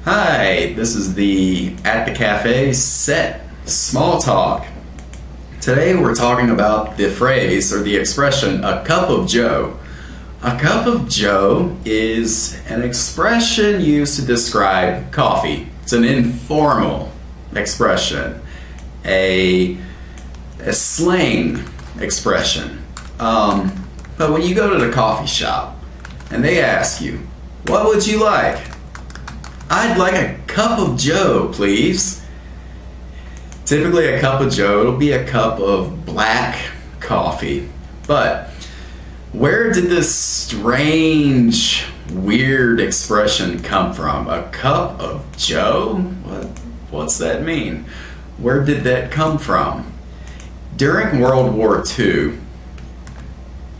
Hi, this is the At the Cafe set small talk. Today we're talking about the phrase or the expression, a cup of joe. A cup of joe is an expression used to describe coffee. It's an informal expression, a slang expression. But when you go to the coffee shop and they ask you, what would you like? I'd like a cup of joe, please. Typically a cup of joe, it'll be a cup of black coffee. But where did this strange, weird expression come from? A cup of joe? What's that mean? Where did that come from? During World War II,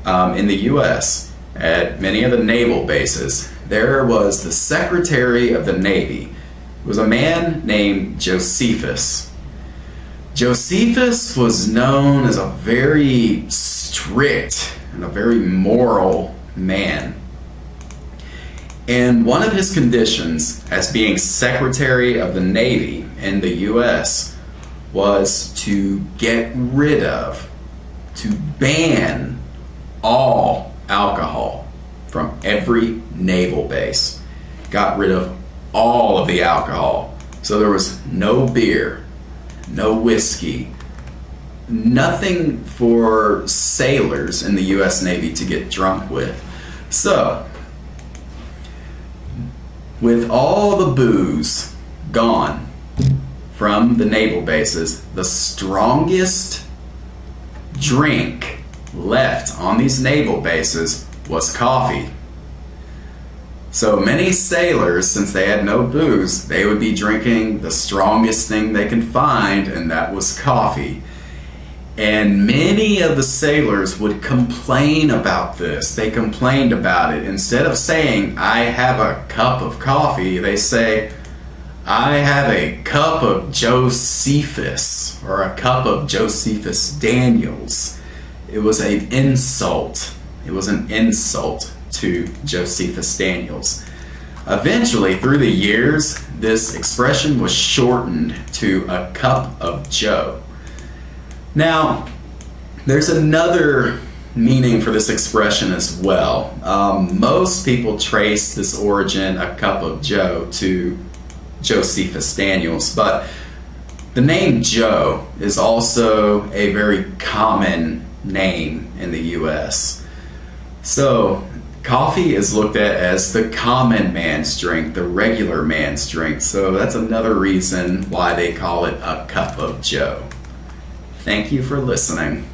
in the US, at many of the naval bases, there was the Secretary of the Navy. It was a man named Josephus. Josephus was known as a very strict and a very moral man. And one of his conditions as being Secretary of the Navy in the US was to get rid of, to ban all alcohol from every naval base. Got rid of all of the alcohol. So there was no beer, no whiskey, nothing for sailors in the US Navy to get drunk with. So, with all the booze gone from the naval bases, the strongest drink left on these naval bases was coffee. So many sailors, since they had no booze, they would be drinking the strongest thing they could find, and that was coffee. And many of the sailors would complain about this. They complained about it. Instead of saying, I have a cup of coffee, they say, I have a cup of Josephus, or a cup of Josephus Daniels. It was an insult. It was an insult to Josephus Daniels. Eventually, through the years, this expression was shortened to a cup of joe. Now, there's another meaning for this expression as well. Most people trace this origin, a cup of joe, to Josephus Daniels, but the name Joe is also a very common name in the US. So, coffee is looked at as the common man's drink, the regular man's drink. So that's another reason why they call it a cup of joe. Thank you for listening.